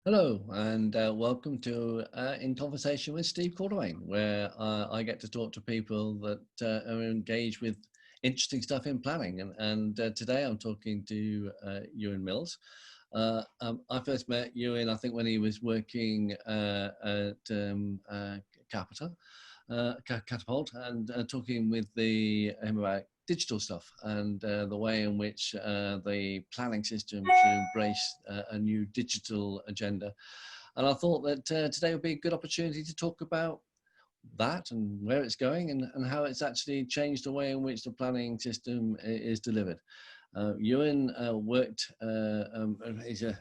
Hello, and welcome to In Conversation with Steve Quartermain, where I get to talk to people that are engaged with interesting stuff in planning. And today I'm talking to Euan Mills. I first met Euan, I think, when he was working at Catapult, and talking with him about digital stuff and the way in which the planning system should embrace a new digital agenda. And I thought that today would be a good opportunity to talk about that and where it's going and how it's actually changed the way in which the planning system is delivered. Euan worked, he's a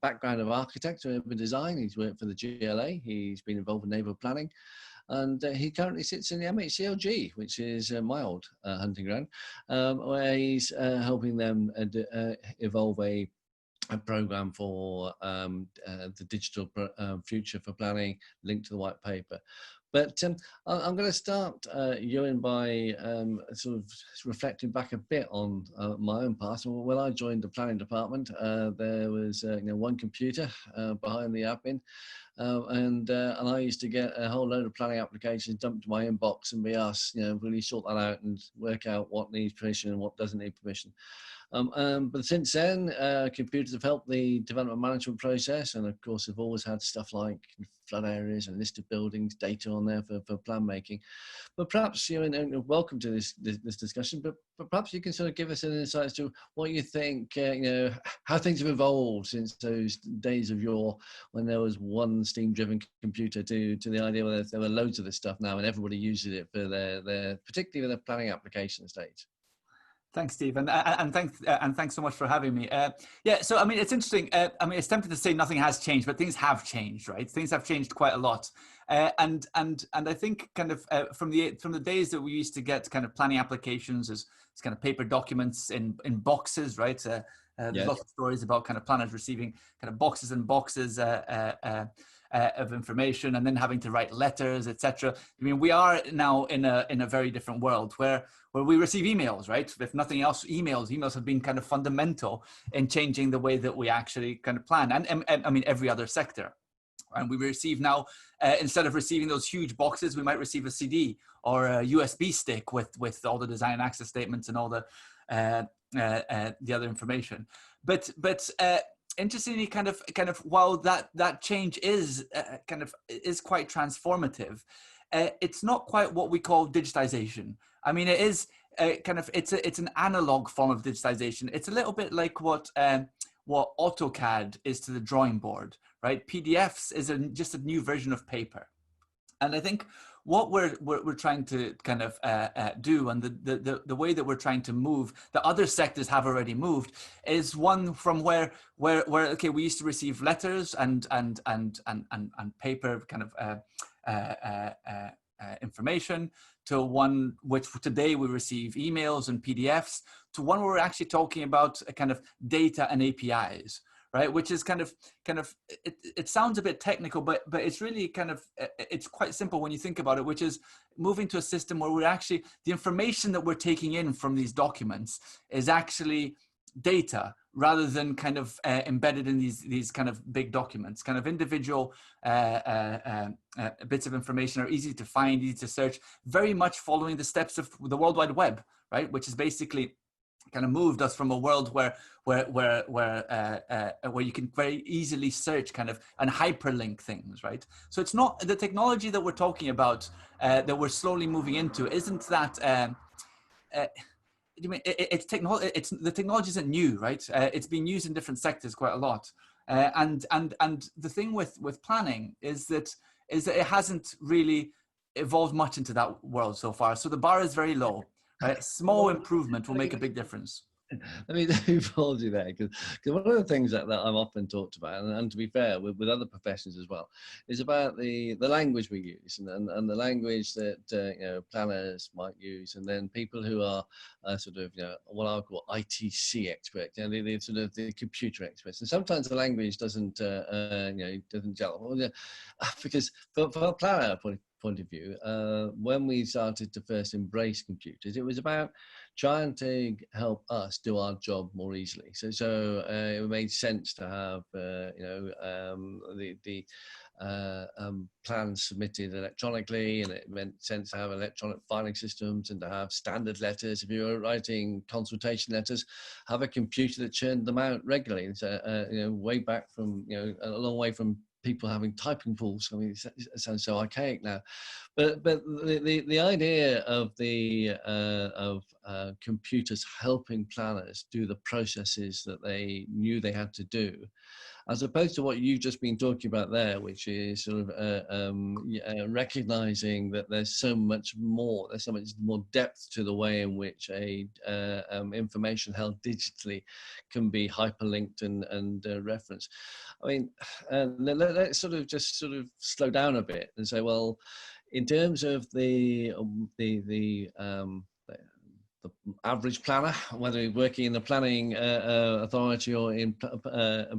background of architecture and urban design. He's worked for the GLA, he's been involved in neighbourhood planning, and he currently sits in the MHCLG, which is my old hunting ground, where he's helping them evolve a program for the digital future for planning linked to the white paper. But I'm going to start, Euan, by sort of reflecting back a bit on my own past. When I joined the planning department, there was one computer behind the admin, and I used to get a whole load of planning applications dumped to my inbox and be asked, really sort that out and work out what needs permission and what doesn't need permission. But since then, computers have helped the development management process, and of course, have always had stuff like flood areas and listed buildings, data on there for plan making. But perhaps, and welcome to this discussion, but perhaps you can sort of give us an insight as to what you think, how things have evolved since those days of yore when there was one steam-driven computer to the idea where there were loads of this stuff now and everybody uses it for their particularly their planning application stage. Thanks, Steve, and thanks so much for having me. Yeah, so I mean, it's interesting. I mean, it's tempting to say nothing has changed, but things have changed, right? Things have changed quite a lot, and I think kind of from the days that we used to get kind of planning applications as kind of paper documents in boxes, right? There's lots of stories about kind of planners receiving kind of boxes and boxes of information, and then having to write letters, etc. I mean, we are now in a very different world where we receive emails, right? If nothing else, emails have been kind of fundamental in changing the way that we actually kind of plan, and I mean every other sector. And we receive now, instead of receiving those huge boxes, we might receive a CD or a USB stick with all the design and access statements and all the other information. But interestingly, kind of while that change is quite transformative, it's not quite what we call digitization. I mean, it is it's an analog form of digitization. It's a little bit like what AutoCAD is to the drawing board, right? PDFs is just a new version of paper. And I think what we're trying to kind of do, and the way that we're trying to move, that other sectors have already moved, is one from where okay, we used to receive letters and paper kind of information, to one which today we receive emails and PDFs, to one where we're actually talking about a kind of data and APIs. Right, which is kind of it sounds a bit technical, but it's really kind of, it's quite simple when you think about it, which is moving to a system where we're actually, the information that we're taking in from these documents is actually data rather than kind of embedded in these kind of big documents. Kind of individual bits of information are easy to find, easy to search, very much following the steps of the World Wide Web, right, which is basically kind of moved us from a world where you can very easily search kind of and hyperlink things, right? So it's not the technology that we're talking about, that we're slowly moving into, isn't that the technology isn't new, right? It's been used in different sectors quite a lot, and the thing with planning is that it hasn't really evolved much into that world so far. So the bar is very low. Right? Small improvement will make a big difference. Let me pause you there, because one of the things that I'm often talked about, and to be fair, with other professions as well, is about the language we use and the language that planners might use, and then people who are sort of what I would call ITC experts, the sort of the computer experts, and sometimes the language doesn't doesn't gel. Well, because for a planner point of view, when we started to first embrace computers, it was about trying to help us do our job more easily. So it made sense to have, the plans submitted electronically, and it meant sense to have electronic filing systems and to have standard letters. If you were writing consultation letters, have a computer that churned them out regularly. So, way back from, a long way from people having typing pools. I mean, it sounds so archaic now, but the idea of computers helping planners do the processes that they knew they had to do, as opposed to what you've just been talking about there, which is sort of recognizing that there's so much more depth to the way in which information held digitally can be hyperlinked and referenced. I mean, let's sort of slow down a bit and say, well, in terms of the average planner, whether you're working in the planning authority or in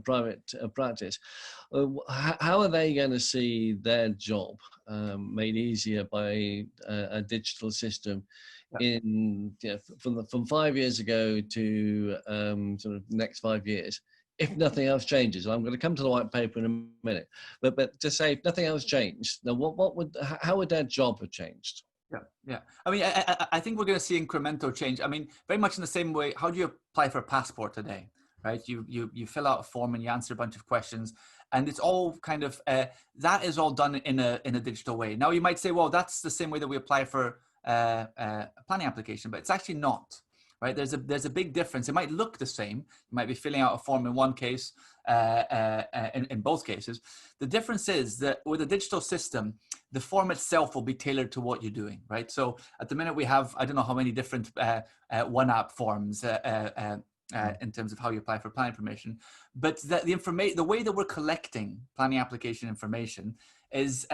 private practice, how are they going to see their job made easier by a digital system in from 5 years ago to sort of next 5 years? If nothing else changes, I'm going to come to the white paper in a minute, but to say if nothing else changed, now how would their job have changed? Yeah. I mean, I think we're going to see incremental change. I mean, very much in the same way. How do you apply for a passport today, right? You fill out a form and you answer a bunch of questions, and it's all kind of that is all done in a digital way. Now you might say, well, that's the same way that we apply for a planning application, but it's actually not. Right? There's a big difference. It might look the same. You might be filling out a form in one case, in both cases. The difference is that with a digital system, the form itself will be tailored to what you're doing, right? So at the minute we have, I don't know how many different one app forms in terms of how you apply for planning permission, but the way that we're collecting planning application information is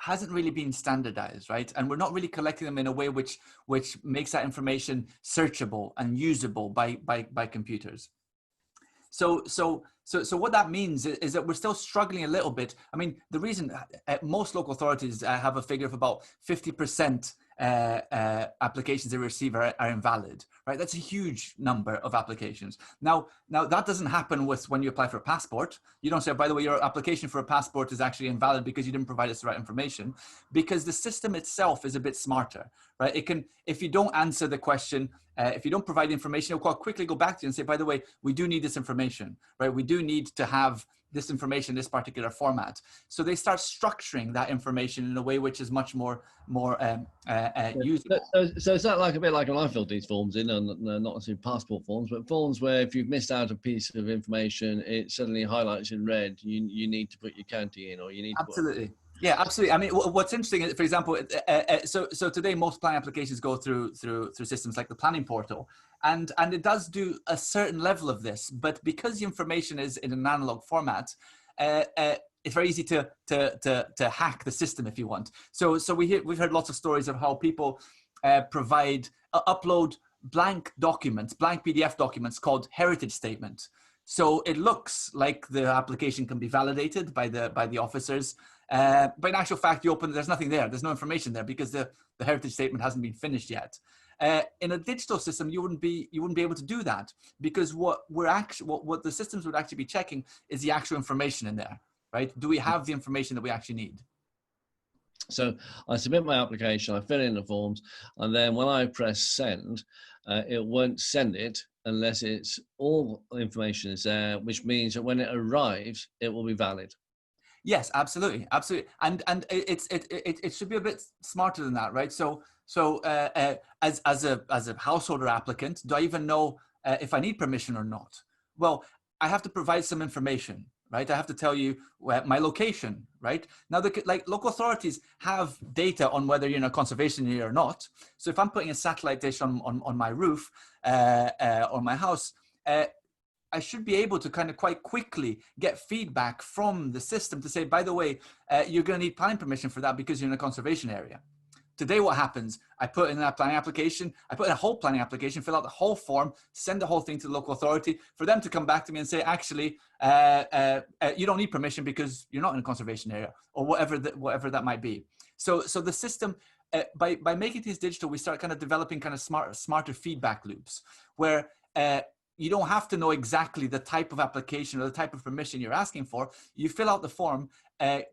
hasn't really been standardized, right? And we're not really collecting them in a way which makes that information searchable and usable by computers. So what that means is that we're still struggling a little bit. I mean, the reason most local authorities have a figure of about 50% applications they receive are invalid, right? That's a huge number of applications. Now that doesn't happen when you apply for a passport. You don't say, by the way, your application for a passport is actually invalid because you didn't provide us the right information, because the system itself is a bit smarter, right? It can, if you don't answer the question, if you don't provide information, it'll quite quickly go back to you and say, by the way, we do need this information, right? We do need to have this information, this particular format. So they start structuring that information in a way which is much more usable. So it's not like a bit like when I filled these forms in, and not necessarily passport forms, but forms where if you've missed out a piece of information, it suddenly highlights in red. You need to put your county in, or you need to absolutely. Yeah, absolutely. I mean, what's interesting is, for example, so today most planning applications go through systems like the planning portal, and it does do a certain level of this, but because the information is in an analog format, it's very easy to hack the system if you want. So we've heard lots of stories of how people upload blank documents, blank PDF documents called heritage statement. So it looks like the application can be validated by the officers. But in actual fact, you open, there's nothing there. There's no information there because the heritage statement hasn't been finished yet. In a digital system, you wouldn't be able to do that, because what the systems would actually be checking is the actual information in there, right? Do we have the information that we actually need? So I submit my application, I fill in the forms, and then when I press send, it won't send it unless it's all information is there, which means that when it arrives, it will be valid. Yes, absolutely, and it should be a bit smarter than that, right? So as a householder applicant, do I even know if I need permission or not? Well, I have to provide some information, right? I have to tell you my location, right? Now, like local authorities have data on whether you're in a conservation area or not. So if I'm putting a satellite dish on my roof or my house, I should be able to kind of quite quickly get feedback from the system to say, by the way, you're going to need planning permission for that because you're in a conservation area. Today, what happens? I put in that planning application, I put in a whole planning application, fill out the whole form, send the whole thing to the local authority for them to come back to me and say, actually, you don't need permission because you're not in a conservation area, or whatever that might be. So the system, by making things digital, we start kind of developing kind of smarter feedback loops where you don't have to know exactly the type of application or the type of permission you're asking for. You fill out the form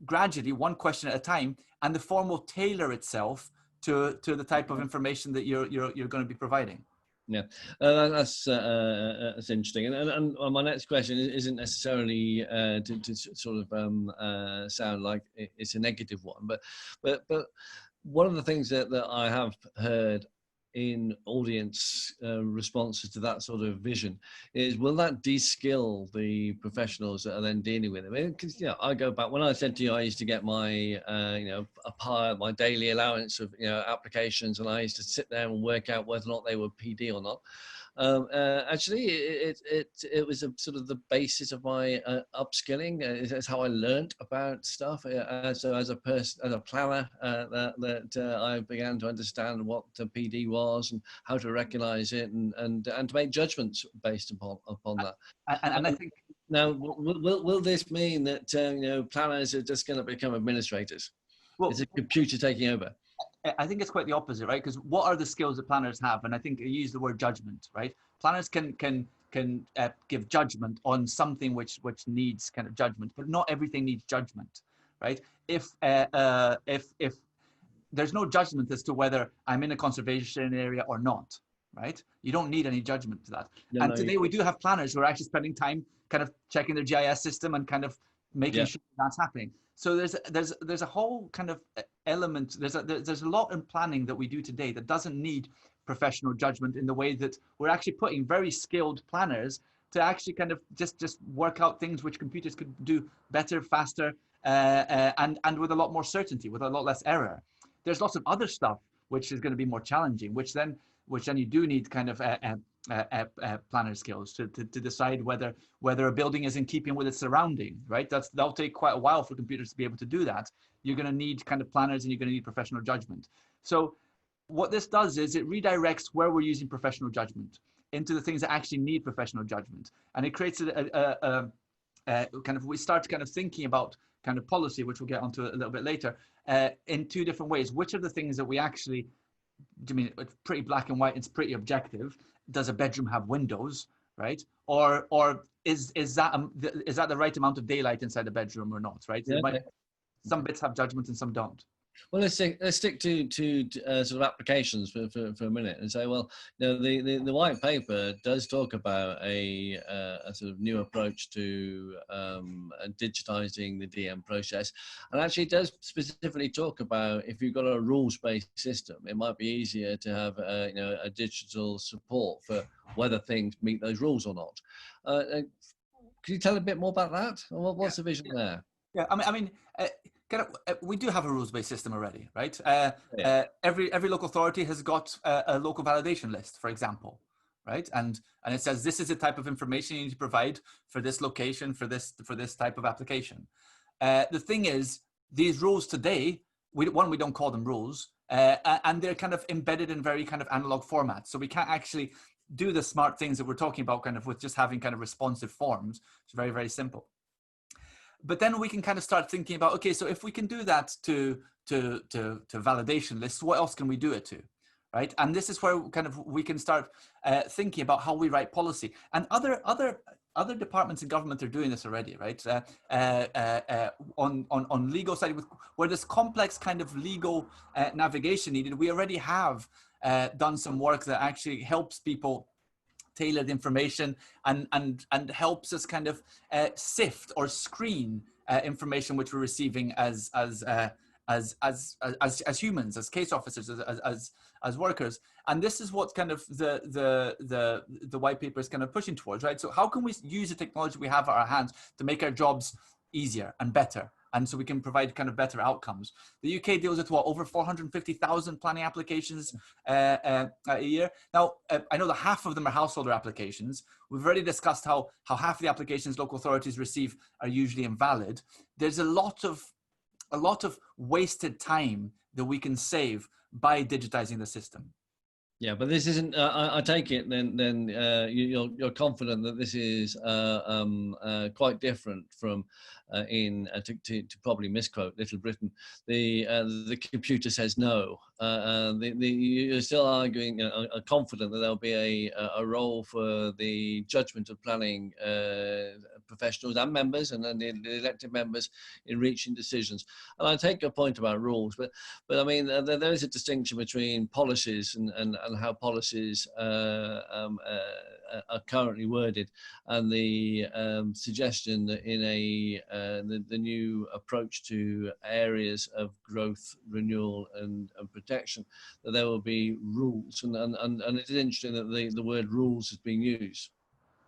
gradually, one question at a time, and the form will tailor itself to the type of information that you're going to be providing. Yeah, that's interesting. And my next question isn't necessarily to sort of sound like it's a negative one, but one of the things that I have heard in audience responses to that sort of vision is, will that de-skill the professionals that are then dealing with it? I mean, because I go back when I said to you I used to get my my daily allowance of applications, and I used to sit there and work out whether or not they were PD or not. Actually, it was a sort of the basis of my upskilling. It's how I learned about stuff. So as a person, as a planner, that I began to understand what the PD was and how to recognise it, and to make judgments based upon that. And I think now, will this mean that planners are just going to become administrators? Well, is a computer taking over? I think it's quite the opposite, right? Because what are the skills that planners have? And I think you use the word judgment, right? Planners can give judgment on something which needs kind of judgment, but not everything needs judgment, right? If there's no judgment as to whether I'm in a conservation area or not, right? You don't need any judgment to that. And today we do have planners who are actually spending time kind of checking their GIS system and kind of making sure that's happening. So there's a whole kind of element. There's a lot in planning that we do today that doesn't need professional judgment, in the way that we're actually putting very skilled planners to actually kind of just work out things which computers could do better, faster, and with a lot more certainty, with a lot less error. There's lots of other stuff which is going to be more challenging, which then you do need kind of planner skills to decide whether a building is in keeping with its surrounding, right? That'll take quite a while for computers to be able to do that. You're going to need kind of planners, and you're going to need professional judgment. So what this does is it redirects where we're using professional judgment into the things that actually need professional judgment, and it creates we start kind of thinking about kind of policy, which we'll get onto a little bit later, in two different ways. Which are the things that we actually, I mean, it's pretty black and white, it's pretty objective. Does a bedroom have windows, right? Or is that the right amount of daylight inside the bedroom or not, right? Yeah, okay. Some bits have judgment and some don't. Well, let's stick to sort of applications for a minute and say, well, the white paper does talk about a sort of new approach to digitizing the DM process, and actually it does specifically talk about, if you've got a rules-based system, it might be easier to have a digital support for whether things meet those rules or not. Can you tell a bit more about that? What's the vision there? Yeah, I mean. We do have a rules-based system already, right? Every local authority has got a local validation list, for example, right? And it says this is the type of information you need to provide for this location, for this type of application. The thing is, these rules today, we don't call them rules, and they're kind of embedded in very kind of analog formats. So we can't actually do the smart things that we're talking about kind of with just having kind of responsive forms. It's very, very simple. But then we can kind of start thinking about, okay, so if we can do that to validation lists, what else can we do it to, right? And this is where kind of we can start thinking about how we write policy. And other departments in government are doing this already, right? On legal side, where there's complex kind of legal navigation needed, we already have done some work that actually helps people tailored information and helps us kind of sift or screen information which we're receiving as humans, as case officers, as workers. And this is what kind of the white paper is kind of pushing towards, right? So how can we use the technology we have at our hands to make our jobs easier and better, and so we can provide kind of better outcomes? The UK deals with over 450,000 planning applications a year. Now, I know that half of them are householder applications. We've already discussed how half of the applications local authorities receive are usually invalid. There's a lot of wasted time that we can save by digitizing the system. Yeah, but this isn't. I take it then. You're confident that this is quite different from to probably misquote Little Britain. The computer says no. You're still arguing, are confident that there'll be a role for the judgment of planning professionals and members, and then the elected members in reaching decisions. And I take your point about rules, but I mean there is a distinction between policies and how policies are currently worded, and the suggestion that in the new approach to areas of growth, renewal, and protection, that there will be rules, and it is interesting that the word rules is being used.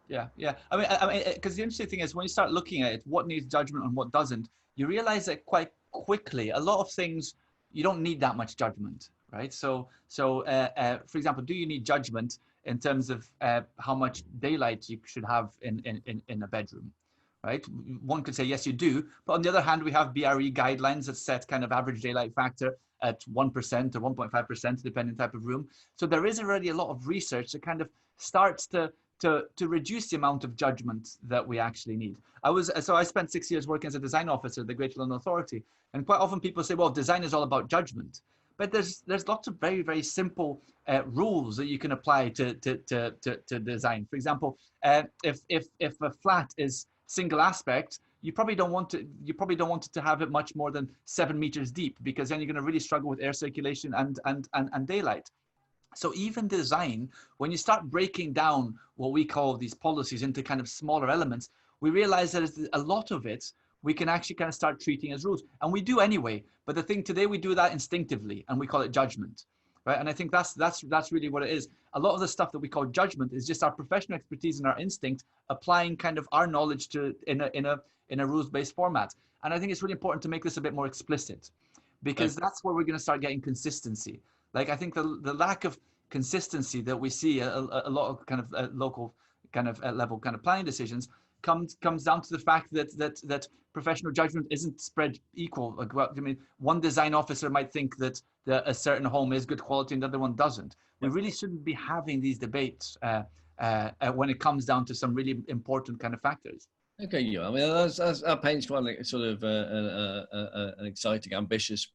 Yeah. I mean, because the interesting thing is when you start looking at it, what needs judgment and what doesn't, you realize that quite quickly, a lot of things you don't need that much judgment, right? So for example, do you need judgment in terms of how much daylight you should have in a bedroom, right? One could say yes, you do, but on the other hand, we have BRE guidelines that set kind of average daylight factor at 1% or 1.5%, depending on the type of room. So there is already a lot of research that kind of starts to reduce the amount of judgment that we actually need. I spent 6 years working as a design officer at the Greater London Authority, and quite often people say, well, design is all about judgment. But there's lots of very, very simple rules that you can apply to design. For example, if a flat is single aspect, you probably don't want it to have it much more than 7 meters deep, because then you're going to really struggle with air circulation and daylight. So even design, when you start breaking down what we call these policies into kind of smaller elements, we realize that a lot of it we can actually kind of start treating as rules, and we do anyway. But the thing today, we do that instinctively, and we call it judgment, right? And I think that's really what it is. A lot of the stuff that we call judgment is just our professional expertise and our instinct applying kind of our knowledge to in a rules-based format. And I think it's really important to make this a bit more explicit, because that's where we're going to start getting consistency. Like, I think the lack of consistency that we see a lot of kind of local kind of level kind of planning decisions comes down to the fact that professional judgment isn't spread equal. Like, well, I mean, one design officer might think that a certain home is good quality and the other one doesn't. We really shouldn't be having these debates when it comes down to some really important kind of factors. Okay, yeah. I mean, that paints quite a sort of an exciting, ambitious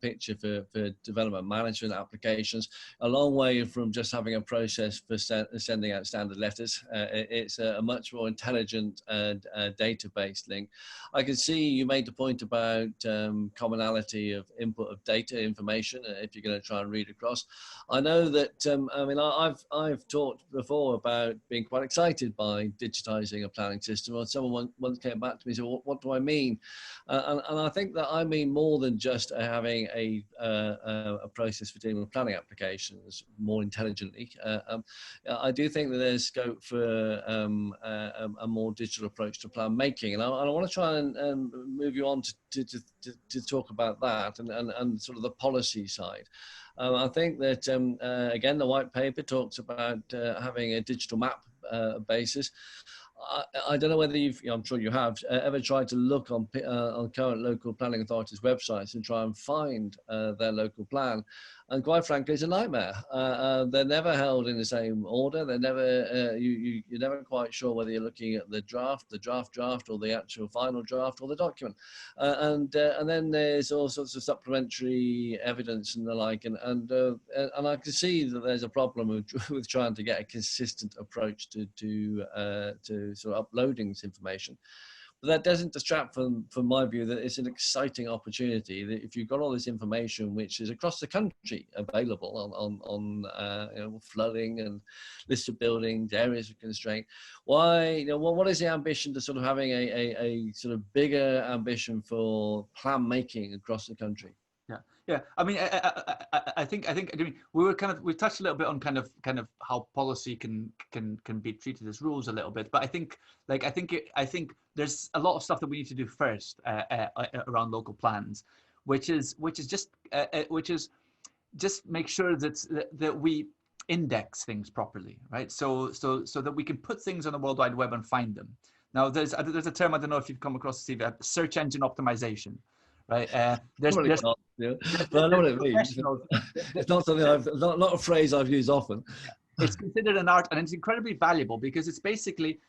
picture for development management applications. A long way from just having a process for sending out standard letters. It's a much more intelligent and data-based link. I can see you made the point about commonality of input of data information if you're going to try and read across. I know that. I mean, I've talked before about being quite excited by digitizing a planning system. Or someone once came back to me and said, well, what do I mean? And I think that I mean more than just having a process for dealing with planning applications more intelligently. I do think that there's scope for a more digital approach to plan making. And I want to try and move you on to talk about that and sort of the policy side. I think that, again, the white paper talks about having a digital map basis. I don't know whether I'm sure you have, ever tried to look on current local planning authorities' websites and try and find their local plan. And quite frankly, it's a nightmare. They're never held in the same order. They're never, you're never quite sure whether you're looking at the draft, or the actual final draft, or the document. And then there's all sorts of supplementary evidence and the like. And I can see that there's a problem with trying to get a consistent approach to sort of uploading this information. But that doesn't distract from my view that it's an exciting opportunity that if you've got all this information which is across the country available on flooding and list of buildings, areas of constraint, what is the ambition to sort of having a sort of bigger ambition for plan making across the country? Yeah. I mean, I think we touched a little bit on kind of how policy can be treated as rules a little bit, but I think there's a lot of stuff that we need to do first around local plans, which is just make sure that we index things properly, right? So that we can put things on the World Wide Web and find them. Now, there's a term, I don't know if you've come across, Steve, search engine optimization. right? Probably There's, can't, yeah. But I know what it means. professionals. It's not something not a phrase I've used often. It's considered an art, and it's incredibly valuable because it's basically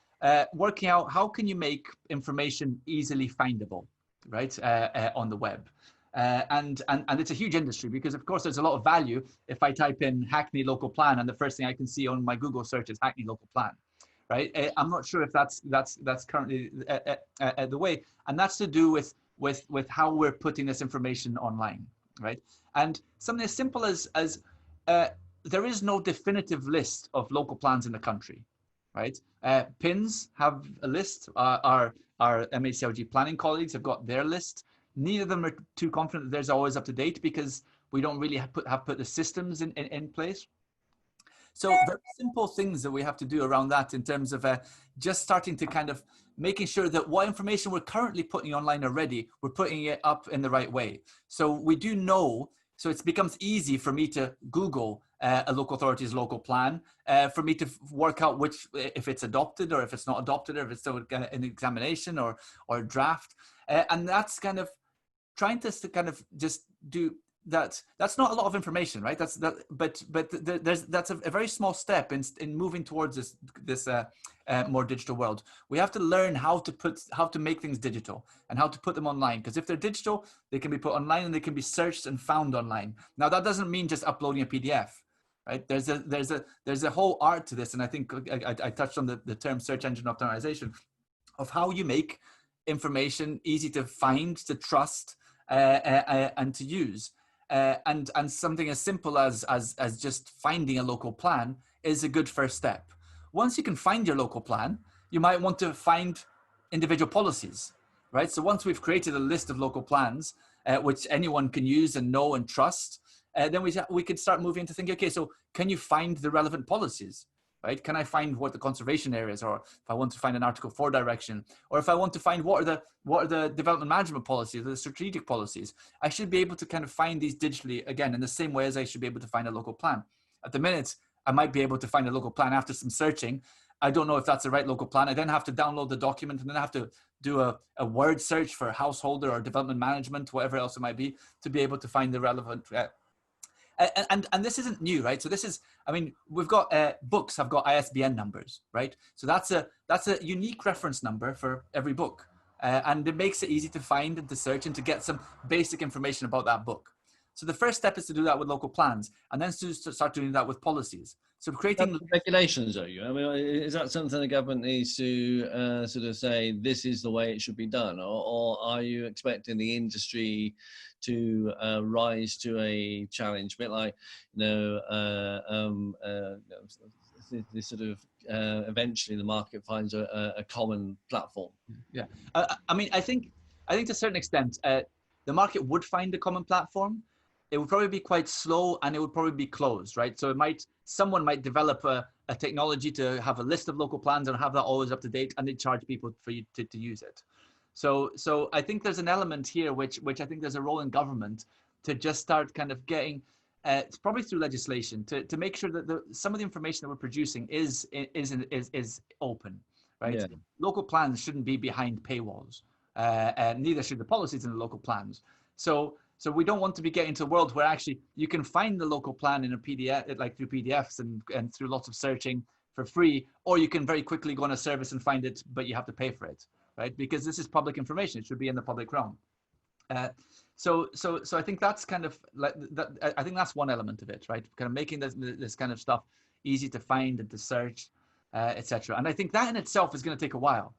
working out how can you make information easily findable, right, on the web. And it's a huge industry because, of course, there's a lot of value if I type in Hackney local plan and the first thing I can see on my Google search is Hackney local plan, right? I'm not sure if that's currently the way, and that's to do with how we're putting this information online, right? And something as simple as there is no definitive list of local plans in the country, right? PINs have a list. Our MHCLG planning colleagues have got their list. Neither of them are too confident that theirs always up to date because we don't really have put the systems in place. So very simple things that we have to do around that in terms of just starting to kind of making sure that what information we're currently putting online already, we're putting it up in the right way. So we do know, so it becomes easy for me to Google a local authority's local plan, for me to work out which, if it's adopted or if it's not adopted, or if it's still an examination or a draft. And that's kind of trying to kind of just do that. That's not a lot of information, right? That's a very small step in moving towards this more digital world. We have to learn how to make things digital and how to put them online, because if they're digital, they can be put online and they can be searched and found online. Now that doesn't mean just uploading a PDF, right? There's a whole art to this, and I think I touched on the term search engine optimization, of how you make information easy to find, to trust, and to use. And something as simple as just finding a local plan is a good first step. Once you can find your local plan, you might want to find individual policies, right? So once we've created a list of local plans, which anyone can use and know and trust, then we could start moving to thinking, okay, so can you find the relevant policies? Right? Can I find what the conservation areas are? If I want to find an Article 4 direction, or if I want to find what are the development management policies, the strategic policies, I should be able to kind of find these digitally, again, in the same way as I should be able to find a local plan. At the minute, I might be able to find a local plan after some searching. I don't know if that's the right local plan. I then have to download the document, and then I have to do a word search for householder or development management, whatever else it might be, to be able to find the relevant and this isn't new, right? So this is, I mean, we've got books have got ISBN numbers, right? So that's a unique reference number for every book, and it makes it easy to find and to search and to get some basic information about that book. So the first step is to do that with local plans, and then to start doing that with policies. So creating regulations, are you? I mean, is that something the government needs to sort of say this is the way it should be done, or are you expecting the industry to rise to a challenge, a bit like, this sort of eventually the market finds a common platform? Yeah, I mean, I think to a certain extent, the market would find a common platform. It would probably be quite slow, and it would probably be closed, right? So someone might develop a technology to have a list of local plans and have that always up to date, and they charge people for you to use it. So I think there's an element here which I think there's a role in government to just start kind of getting, it's probably through legislation, to make sure that some of the information that we're producing is open, right? Yeah. Local plans shouldn't be behind paywalls, and neither should the policies in the local plans. So we don't want to be getting to a world where actually you can find the local plan in a PDF, like through PDFs and through lots of searching for free, or you can very quickly go on a service and find it, but you have to pay for it, right? Because this is public information; it should be in the public realm. So I think that's kind of like that. I think that's one element of it, right? Kind of making this kind of stuff easy to find and to search, etc. And I think that in itself is going to take a while,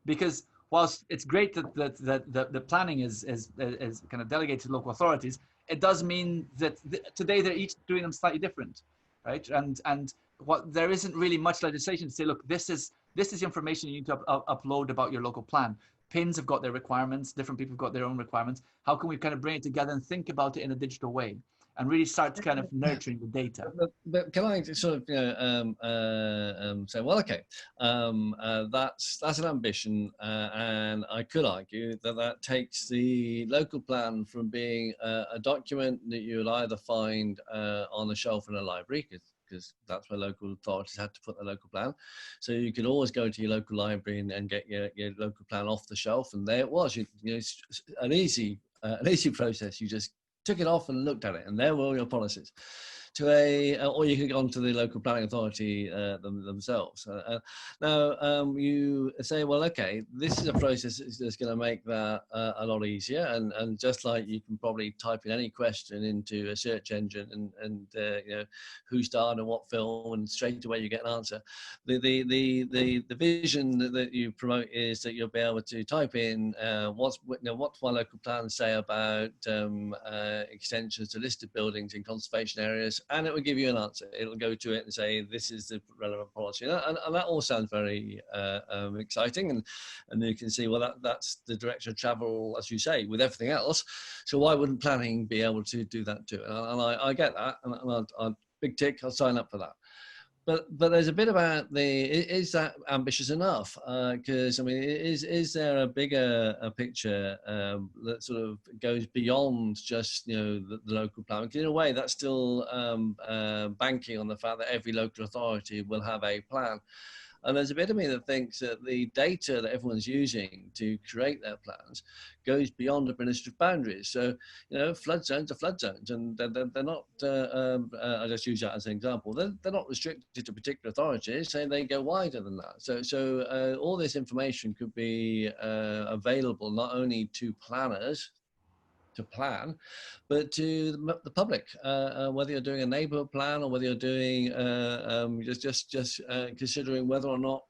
because whilst it's great that the planning is kind of delegated to local authorities, it does mean that today they're each doing them slightly different, right? And what there isn't really much legislation to say, look, this is the information you need to upload about your local plan. PINs have got their requirements, different people have got their own requirements. How can we kind of bring it together and think about it in a digital way and really start to kind of nurturing the data? But can I sort of say, well, okay, that's an ambition, and I could argue that takes the local plan from being a document that you would either find on a shelf in a library, because that's where local authorities had to put their local plan. So you could always go to your local library and get your local plan off the shelf, and there it was. It's an easy an easy process. You just took it off and looked at it, and there were all your policies. Or you could go on to the local planning authority themselves. Now, you say, well, okay, this is a process that's going to make that a lot easier. And just like you can probably type in any question into a search engine and you know, who starred and what film, and straight away you get an answer. The vision that you promote is that you'll be able to type in what's my local plan say about extensions to listed buildings in conservation areas, and it will give you an answer. It'll go to it and say, this is the relevant policy. And that all sounds very exciting. And you can see, well, that's the direction of travel, as you say, with everything else. So why wouldn't planning be able to do that too? And I get that. And I'd big tick, I'll sign up for that. But there's a bit about is that ambitious enough? Because I mean, is there a bigger picture that sort of goes beyond just, you know, the local plan? Because in a way, that's still banking on the fact that every local authority will have a plan. And there's a bit of me that thinks that the data that everyone's using to create their plans goes beyond administrative boundaries. So, you know, flood zones are flood zones, and they're not, I just use that as an example, they're not restricted to particular authorities, so they go wider than that. So all this information could be available not only to planners, to plan, but to the public, whether you're doing a neighborhood plan or whether you're doing just considering whether or not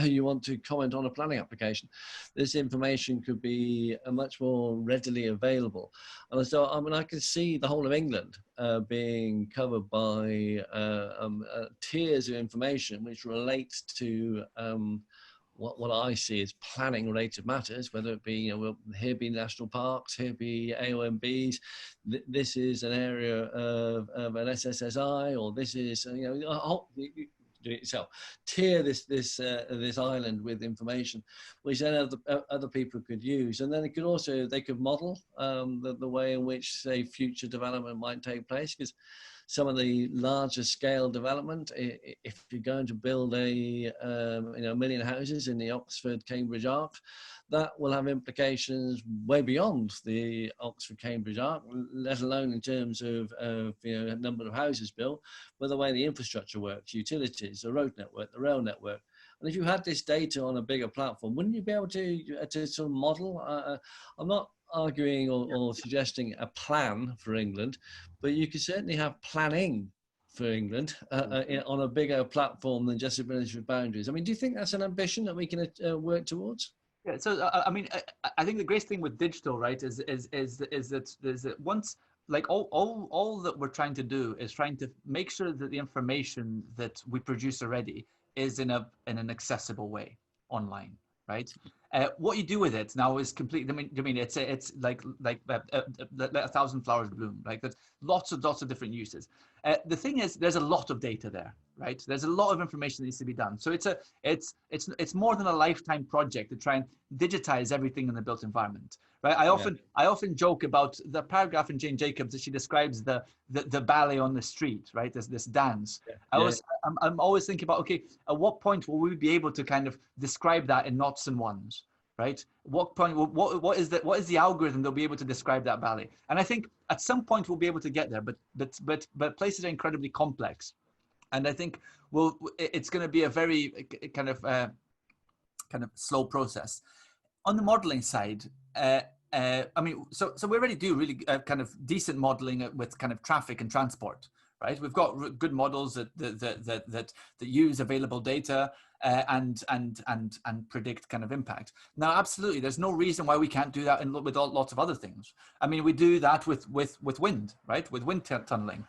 you want to comment on a planning application. This information could be much more readily available. And so, I mean, I can see the whole of England being covered by tiers of information which relates to what I see as planning related matters, whether it be, you know, here be national parks, here be AOMBs, this is an area of an SSSI, or this is, you know, do it yourself. Tier this island with information, which then other people could use, and then it could also, they could model the way in which, say, future development might take place, because some of the larger scale development, if you're going to build a 1 million houses in the Oxford-Cambridge arc, that will have implications way beyond the Oxford-Cambridge arc, let alone in terms of you know, number of houses built, but the way the infrastructure works, utilities, the road network, the rail network. And if you had this data on a bigger platform, wouldn't you be able to sort of model? I'm not arguing or suggesting a plan for England, but you could certainly have planning for England on a bigger platform than just administrative boundaries. I mean, do you think that's an ambition that we can work towards? Yeah, so I mean, I think the great thing with digital, right, is that once, like all that we're trying to do is trying to make sure that the information that we produce already is in an accessible way online, right? What you do with it now is completely. I mean, it's like a thousand flowers bloom. Like there's lots of different uses. The thing is, there's a lot of data there, right? There's a lot of information that needs to be done. So it's more than a lifetime project to try and digitize everything in the built environment, right? I often joke about the paragraph in Jane Jacobs that she describes the ballet on the street, right? This dance. Yeah. I'm always thinking about, okay, at what point will we be able to kind of describe that in knots and ones, right? What point? What is the algorithm that'll be able to describe that ballet? And I think at some point we'll be able to get there, but places are incredibly complex, and I think it's going to be a very kind of slow process. On the modeling side, I mean, so we already do really kind of decent modeling with kind of traffic and transport, right? We've got good models that use available data and predict kind of impact. Now, absolutely, there's no reason why we can't do that with lots of other things. I mean, we do that with wind, right? With wind tunneling,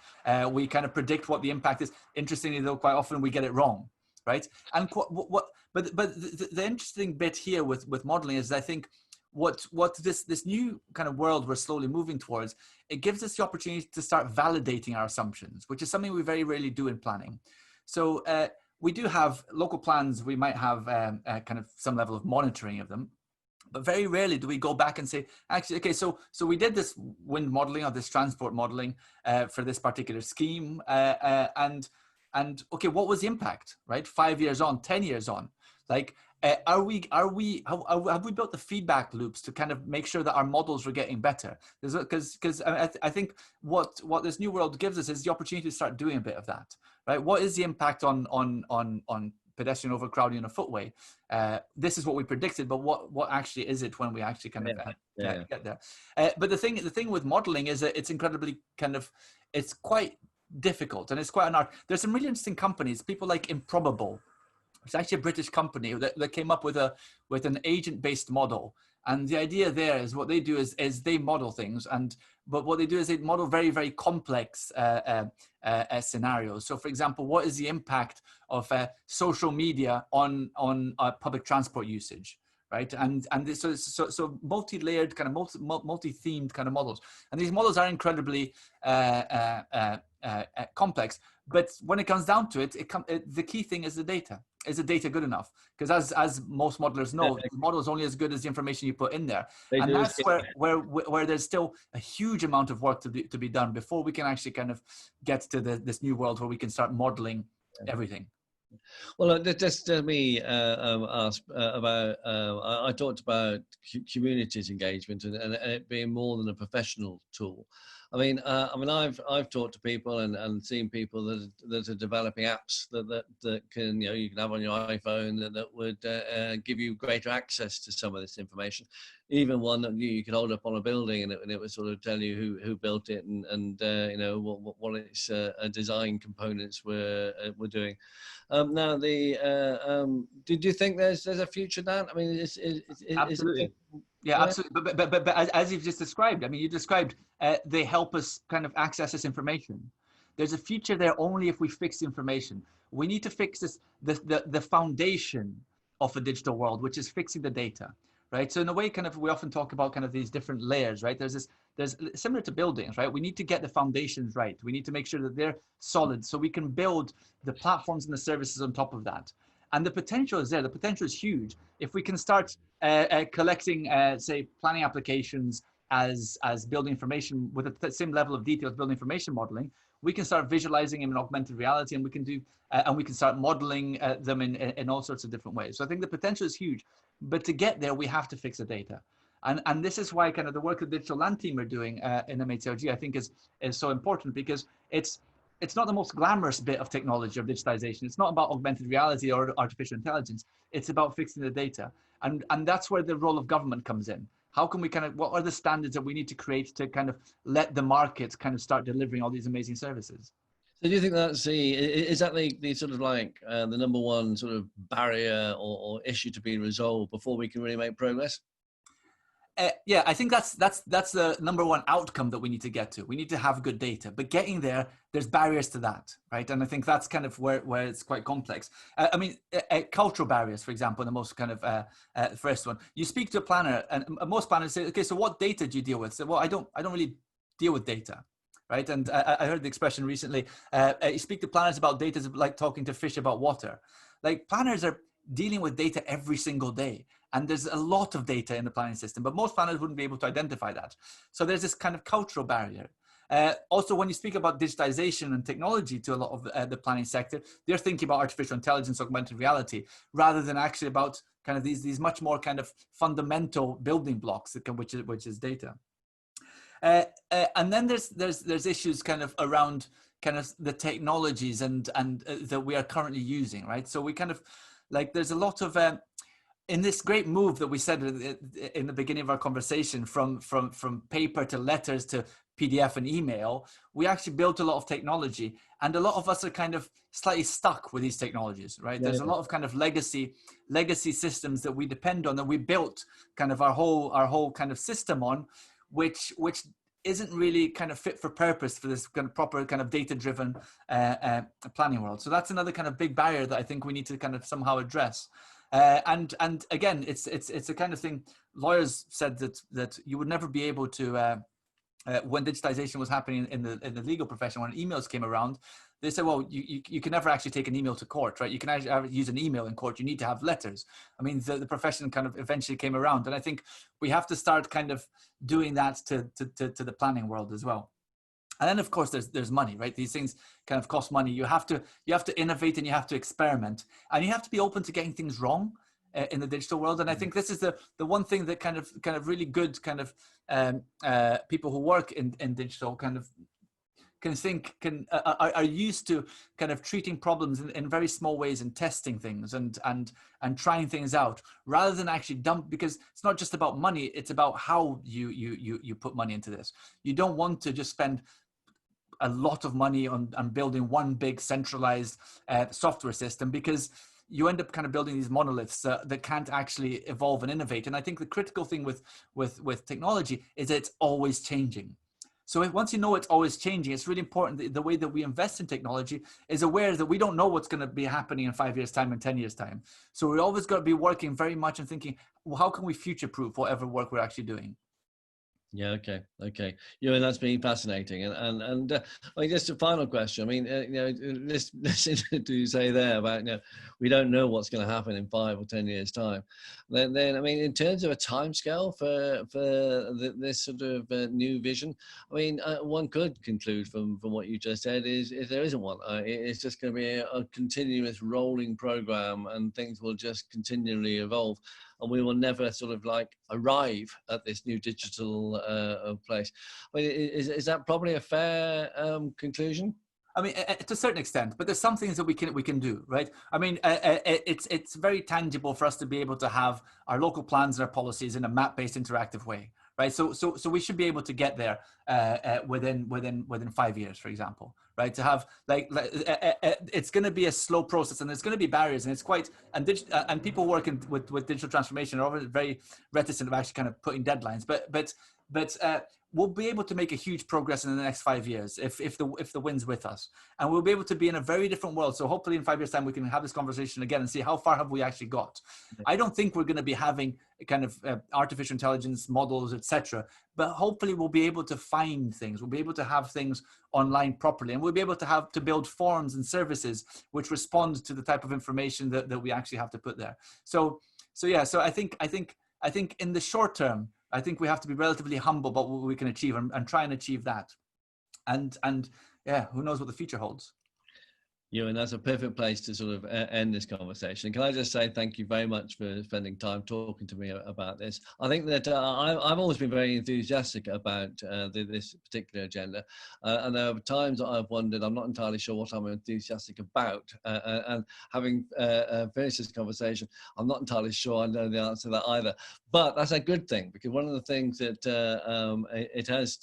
we kind of predict what the impact is. Interestingly, though, quite often we get it wrong, right? And but the interesting bit here with modeling is, I think, what this new kind of world we're slowly moving towards, it gives us the opportunity to start validating our assumptions, which is something we very rarely do in planning. So we do have local plans. We might have kind of some level of monitoring of them, but very rarely do we go back and say, actually, okay, so we did this wind modeling or this transport modeling for this particular scheme, and okay, what was the impact, right? 5 years on, 10 years on, like, have we built the feedback loops to kind of make sure that our models are getting better? Because I think what this new world gives us is the opportunity to start doing a bit of that, right? What is the impact on pedestrian overcrowding on a footway? This is what we predicted, but what actually is it when we actually kind of get there? But the thing with modeling is that it's incredibly it's quite difficult, and it's quite an art. There's some really interesting companies, people like Improbable. It's actually a British company that came up with an agent-based model. And the idea there is what they do is they model things, but what they do is they model very, very complex scenarios. So, for example, what is the impact of social media on public transport usage, right? And so multi-layered, kind of multi-themed kind of models. And these models are incredibly complex. But when it comes down to it, the key thing is the data. Is the data good enough? Because as most modelers know, the model is only as good as the information you put in there. And that's where there's still a huge amount of work to be done before we can actually kind of get to this new world where we can start modeling everything. Well, just let me ask about. I talked about communities engagement and it being more than a professional tool. I mean, I've talked to people and seen people that are developing apps that can, you can have on your iPhone that would give you greater access to some of this information. Even one that you could hold up on a building and it would sort of tell you who built it and what its design components were doing. Now, did you think there's a future to that? I mean, absolutely. Yeah, absolutely. But as you've just described, I mean, you described they help us kind of access this information. There's a future there only if we fix the information. We need to fix the foundation of a digital world, which is fixing the data, right? So in a way, kind of, we often talk about kind of these different layers, right? There's similar to buildings, right? We need to get the foundations right. We need to make sure that they're solid so we can build the platforms and the services on top of that. And the potential is there. The potential is huge. If we can start collecting, say, planning applications as building information with the same level of detail as building information modeling, we can start visualizing them in augmented reality, and we can start modeling them in all sorts of different ways. So I think the potential is huge. But to get there, we have to fix the data. And this is why kind of the work the Digital Land team are doing in MHCRG, I think is so important, because it's not the most glamorous bit of technology or digitization. It's not about augmented reality or artificial intelligence. It's about fixing the data. And that's where the role of government comes in. How can we what are the standards that we need to create to kind of let the markets kind of start delivering all these amazing services? So do you think that's is that the sort of like the number one sort of barrier or issue to be resolved before we can really make progress? Yeah, I think that's the number one outcome that we need to get to. We need to have good data, but getting there, there's barriers to that, right? And I think that's kind of where it's quite complex. I mean, cultural barriers, for example, the most kind of first one. You speak to a planner, and most planners say, "Okay, so what data do you deal with?" So, well, I don't really deal with data, right? And I heard the expression recently. You speak to planners about data is like talking to fish about water. Like, planners are dealing with data every single day. And there's a lot of data in the planning system, but most planners wouldn't be able to identify that. So there's this kind of cultural barrier. Also, when you speak about digitization and technology to a lot of the planning sector, they're thinking about artificial intelligence, augmented reality, rather than actually about kind of these much more kind of fundamental building blocks, which is data. And then there's issues kind of around kind of the technologies and that we are currently using, right? So we kind of like, there's a lot of in this great move that we said in the beginning of our conversation, from paper to letters to PDF and email, we actually built a lot of technology, and a lot of us are kind of slightly stuck with these technologies, right? There's a lot of kind of legacy systems that we depend on, that we built kind of our whole kind of system on, which isn't really kind of fit for purpose for this kind of proper kind of data-driven planning world. So that's another kind of big barrier that I think we need to kind of somehow address. And again, it's a kind of thing. Lawyers said that you would never be able to, when digitization was happening in the legal profession, when emails came around, they said, well, you can never actually take an email to court, right? You can actually use an email in court. You need to have letters. I mean, the profession kind of eventually came around, and I think we have to start kind of doing that to the planning world as well. And then, of course, there's money, right? These things kind of cost money. You have to innovate, and you have to experiment, and you have to be open to getting things wrong. in the digital world. And I think this is the one thing that kind of really good people who work in digital are used to kind of treating problems in very small ways and testing things and trying things out rather than actually because it's not just about money, it's about how you put money into this. You don't want to just spend a lot of money on building one big centralized software system, because you end up kind of building these monoliths that can't actually evolve and innovate. And I think the critical thing with technology is that it's always changing. So once you know it's always changing, it's really important that the way that we invest in technology is aware that we don't know what's going to be happening in 5 years' time and 10 years' time. So we always got to be working very much and thinking, well, how can we future-proof whatever work we're actually doing? Yeah. Okay. You know, that's been fascinating. And I mean, just a final question. I mean, you know, listen to you say there about, you know, we don't know what's going to happen in 5 or 10 years' time. Then I mean, in terms of a timescale for this sort of new vision, I mean, one could conclude from what you just said is there isn't one. It's just going to be a continuous rolling program, and things will just continually evolve. And we will never sort of like arrive at this new digital place. I mean, is that probably a fair conclusion? I mean, to a certain extent, but there's some things that we can do, right? I mean, it's very tangible for us to be able to have our local plans and our policies in a map-based interactive way, right? So we should be able to get there within 5 years, for example, right? To have it's going to be a slow process, and there's going to be barriers, and it's quite and people working with digital transformation are always very reticent of actually kind of putting deadlines, but we'll be able to make a huge progress in the next 5 years if the wind's with us, and we'll be able to be in a very different world. So hopefully in 5 years' time we can have this conversation again and see how far have we actually got. I don't think we're going to be having kind of artificial intelligence models, etc., but hopefully we'll be able to find things. We'll be able to have things online properly, and we'll be able to build forms and services which respond to the type of information that we actually have to put there. So I think in the short term, I think we have to be relatively humble about what we can achieve and try and achieve that. And yeah, who knows what the future holds. Euan, that's a perfect place to sort of end this conversation. Can I just say thank you very much for spending time talking to me about this. I think that I've always been very enthusiastic about this particular agenda. And there are times that I've wondered, I'm not entirely sure what I'm enthusiastic about. And having finished this conversation, I'm not entirely sure I know the answer to that either. But that's a good thing, because one of the things that it has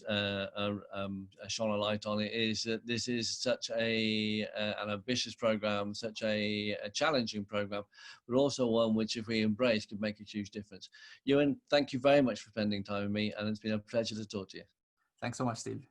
shone a light on it is that this is such an ambitious program, such a challenging program, but also one which, if we embrace, could make a huge difference. Euan, thank you very much for spending time with me, and it's been a pleasure to talk to you. Thanks so much, Steve.